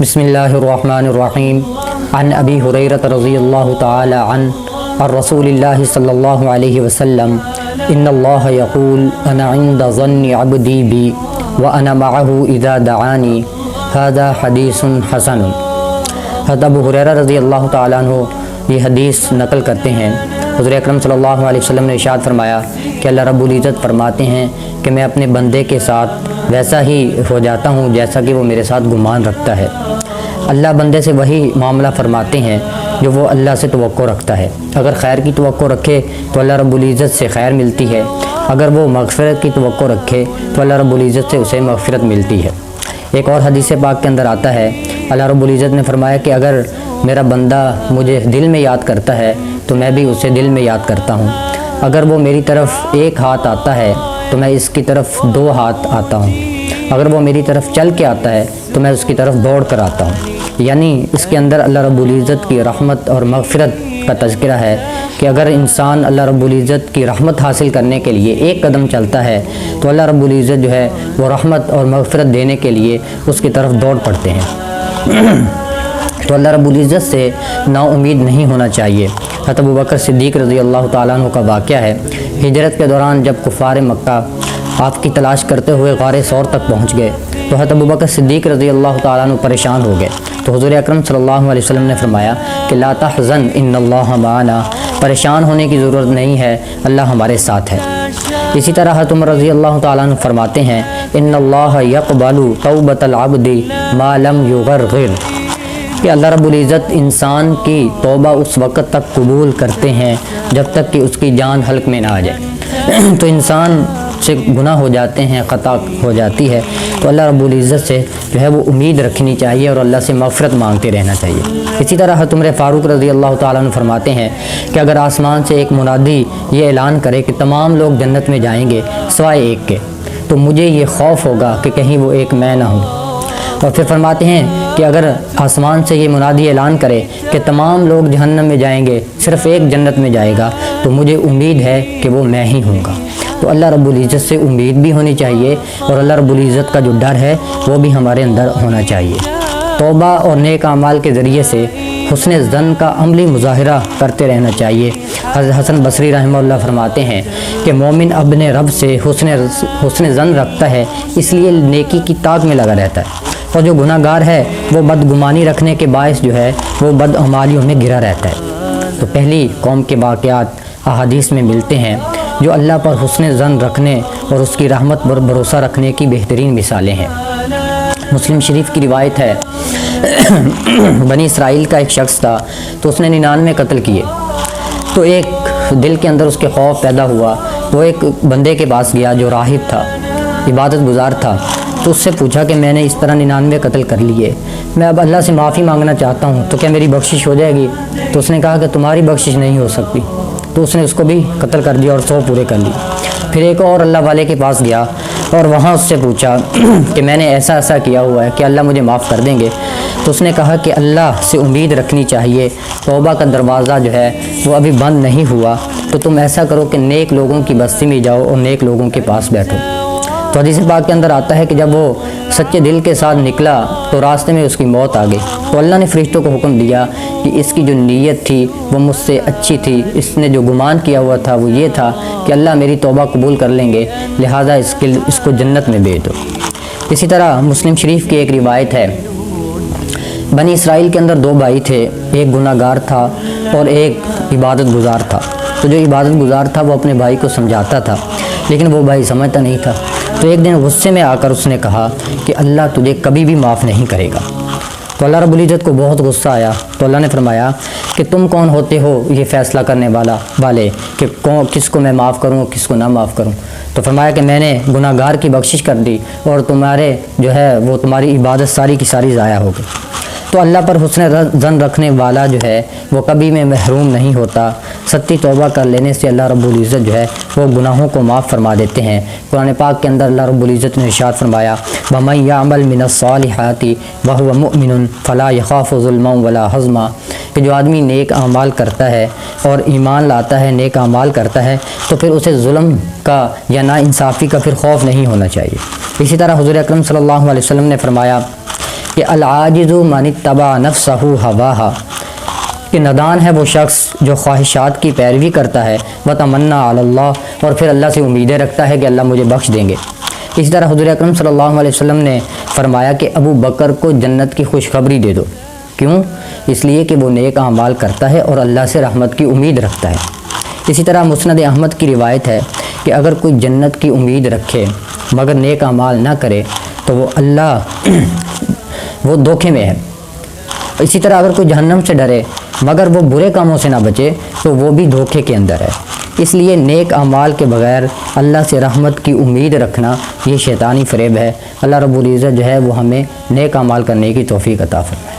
بسم اللہ الرحمن الرحیم عن ابی ہریرہ رضی اللہ تعالی عنہ عن رسول اللہ صلی اللہ علیہ وسلم ان اللہ یقول انا عند ظن عبدی بی وانا معه اذا دعانی هذا حدیث حسن۔ حضرت ابو ہریرہ رضی اللہ تعالیٰ عنہ یہ حدیث نقل کرتے ہیں۔ حضور اکرم صلی اللہ علیہ وسلم نے ارشاد فرمایا کہ اللہ رب العزت فرماتے ہیں کہ میں اپنے بندے کے ساتھ ویسا ہی ہو جاتا ہوں جیسا کہ وہ میرے ساتھ گمان رکھتا ہے۔ اللہ بندے سے وہی معاملہ فرماتے ہیں جو وہ اللہ سے توقع رکھتا ہے۔ اگر خیر کی توقع رکھے تو اللہ رب العزت سے خیر ملتی ہے، اگر وہ مغفرت کی توقع رکھے تو اللہ رب العزت سے اسے مغفرت ملتی ہے۔ ایک اور حدیث پاک کے اندر آتا ہے، اللہ رب العزت نے فرمایا کہ اگر میرا بندہ مجھے دل میں یاد کرتا ہے تو میں بھی اسے دل میں یاد کرتا ہوں، اگر وہ میری طرف ایک ہاتھ آتا ہے تو میں اس کی طرف دو ہاتھ آتا ہوں، اگر وہ میری طرف چل کے آتا ہے تو میں اس کی طرف دوڑ کر آتا ہوں۔ یعنی اس کے اندر اللہ رب العزت کی رحمت اور مغفرت کا تذکرہ ہے کہ اگر انسان اللہ رب العزت کی رحمت حاصل کرنے کے لیے ایک قدم چلتا ہے تو اللہ رب العزت جو ہے وہ رحمت اور مغفرت دینے کے لیے اس کی طرف دوڑ پڑتے ہیں۔ تو اللہ رب العزت سے نا امید نہیں ہونا چاہیے۔ حضرت ابو بکر صدیق رضی اللہ تعالیٰ عنہ کا واقعہ ہے، ہجرت کے دوران جب کفار مکہ آپ کی تلاش کرتے ہوئے غار ثور تک پہنچ گئے تو حضرت ابو بکر صدیق رضی اللہ تعالیٰ عنہ پریشان ہو گئے، تو حضور اکرم صلی اللہ علیہ وسلم نے فرمایا کہ لا تحزن ان اللہ معنا، پریشان ہونے کی ضرورت نہیں ہے، اللہ ہمارے ساتھ ہے۔ اسی طرح حضرت عمر رضی اللہ تعالیٰ عنہ فرماتے ہیں ان اللہ یقبل توبۃ العبد ما لم یغرغر، کہ اللہ رب العزت انسان کی توبہ اس وقت تک قبول کرتے ہیں جب تک کہ اس کی جان حلق میں نہ آ جائے۔ تو انسان سے گناہ ہو جاتے ہیں، خطا ہو جاتی ہے، تو اللہ رب العزت سے جو ہے وہ امید رکھنی چاہیے اور اللہ سے مغفرت مانگتے رہنا چاہیے۔ اسی طرح حضرت عمر فاروق رضی اللہ تعالیٰ عنہ فرماتے ہیں کہ اگر آسمان سے ایک منادی یہ اعلان کرے کہ تمام لوگ جنت میں جائیں گے سوائے ایک کے، تو مجھے یہ خوف ہوگا کہ کہیں وہ ایک میں نہ ہوں۔ اور پھر فرماتے ہیں کہ اگر آسمان سے یہ منادی اعلان کرے کہ تمام لوگ جہنم میں جائیں گے صرف ایک جنت میں جائے گا، تو مجھے امید ہے کہ وہ میں ہی ہوں گا۔ تو اللہ رب العزت سے امید بھی ہونی چاہیے اور اللہ رب العزت کا جو ڈر ہے وہ بھی ہمارے اندر ہونا چاہیے۔ توبہ اور نیک اعمال کے ذریعے سے حسن ظن کا عملی مظاہرہ کرتے رہنا چاہیے۔ حضرت حسن بصری رحمہ اللہ فرماتے ہیں کہ مومن اپنے رب سے حسن ظن رکھتا ہے، اس لیے نیکی کی طاق میں لگا رہتا ہے، اور جو گناہ گار ہے وہ بدگمانی رکھنے کے باعث جو ہے وہ بدعمالیوں میں گرا رہتا ہے۔ تو پہلی قوم کے واقعات احادیث میں ملتے ہیں جو اللہ پر حسن ظن رکھنے اور اس کی رحمت پر بھروسہ رکھنے کی بہترین مثالیں ہیں۔ مسلم شریف کی روایت ہے، بنی اسرائیل کا ایک شخص تھا تو اس نے 99 قتل کیے، تو ایک دل کے اندر اس کے خوف پیدا ہوا، وہ ایک بندے کے پاس گیا جو راہب تھا، عبادت گزار تھا، تو اس سے پوچھا کہ میں نے اس طرح 99 قتل کر لیے، میں اب اللہ سے معافی مانگنا چاہتا ہوں، تو کیا میری بخشش ہو جائے گی؟ تو اس نے کہا کہ تمہاری بخشش نہیں ہو سکتی، تو اس نے اس کو بھی قتل کر دیا اور 100 پورے کر لی۔ پھر ایک اور اللہ والے کے پاس گیا اور وہاں اس سے پوچھا کہ میں نے ایسا ایسا کیا ہوا ہے کہ اللہ مجھے معاف کر دیں گے؟ تو اس نے کہا کہ اللہ سے امید رکھنی چاہیے، توبہ کا دروازہ جو ہے وہ ابھی بند نہیں ہوا، تو تم ایسا کرو کہ نیک لوگوں کی بستی میں جاؤ اور نیک لوگوں کے پاس بیٹھو۔ تو حدیث پاک کے اندر آتا ہے کہ جب وہ سچے دل کے ساتھ نکلا تو راستے میں اس کی موت آ گئی، تو اللہ نے فرشتوں کو حکم دیا کہ اس کی جو نیت تھی وہ مجھ سے اچھی تھی، اس نے جو گمان کیا ہوا تھا وہ یہ تھا کہ اللہ میری توبہ قبول کر لیں گے، لہٰذا اس کو جنت میں بھیج دو۔ اسی طرح مسلم شریف کی ایک روایت ہے، بنی اسرائیل کے اندر 2 بھائی تھے، ایک گناہ گار تھا اور ایک عبادت گزار تھا۔ تو جو عبادت گزار تھا وہ اپنے بھائی کو سمجھاتا تھا، لیکن وہ بھائی سمجھتا نہیں تھا، تو ایک دن غصے میں آ کر اس نے کہا کہ اللہ تجھے کبھی بھی معاف نہیں کرے گا۔ تو اللہ رب العزت کو بہت غصہ آیا، تو اللہ نے فرمایا کہ تم کون ہوتے ہو یہ فیصلہ کرنے والے کہ کس کو میں معاف کروں کس کو نہ معاف کروں؟ تو فرمایا کہ میں نے گناہ گار کی بخشش کر دی اور تمہارے جو ہے وہ تمہاری عبادت ساری کی ساری ضائع ہو گئی۔ تو اللہ پر حسن ظن رکھنے والا جو ہے وہ کبھی میں محروم نہیں ہوتا۔ سچی توبہ کر لینے سے اللہ رب العزت جو ہے وہ گناہوں کو معاف فرما دیتے ہیں۔ قرآن پاک کے اندر اللہ رب العزت نے ارشاد فرمایا وَمَن يَعْمَلْ مِنَ الصَّالِحَاتِ وَهُوَ مُؤْمِنٌ فَلَا يَخَافُ ظُلْمًا وَلَا حَظْمًا، کہ جو آدمی نیک اعمال کرتا ہے اور ایمان لاتا ہے، نیک اعمال کرتا ہے، تو پھر اسے ظلم کا یا نا انصافی کا پھر خوف نہیں ہونا چاہیے۔ اسی طرح حضور اکرم صلی اللہ علیہ وسلم نے فرمایا کہ العاجز من اتبع نفسہ ہواہا، کہ نادان ہے وہ شخص جو خواہشات کی پیروی کرتا ہے، وتمنا علی اللہ، اور پھر اللہ سے امیدیں رکھتا ہے کہ اللہ مجھے بخش دیں گے۔ اسی طرح حضور اکرم صلی اللہ علیہ وسلم نے فرمایا کہ ابو بکر کو جنت کی خوشخبری دے دو، کیوں؟ اس لیے کہ وہ نیک اعمال کرتا ہے اور اللہ سے رحمت کی امید رکھتا ہے۔ اسی طرح مسند احمد کی روایت ہے کہ اگر کوئی جنت کی امید رکھے مگر نیک اعمال نہ کرے تو وہ دھوکے میں ہے۔ اسی طرح اگر کوئی جہنم سے ڈرے مگر وہ برے کاموں سے نہ بچے تو وہ بھی دھوکے کے اندر ہے۔ اس لیے نیک اعمال کے بغیر اللہ سے رحمت کی امید رکھنا یہ شیطانی فریب ہے۔ اللہ رب العزت جو ہے وہ ہمیں نیک اعمال کرنے کی توفیق عطا فرمائے۔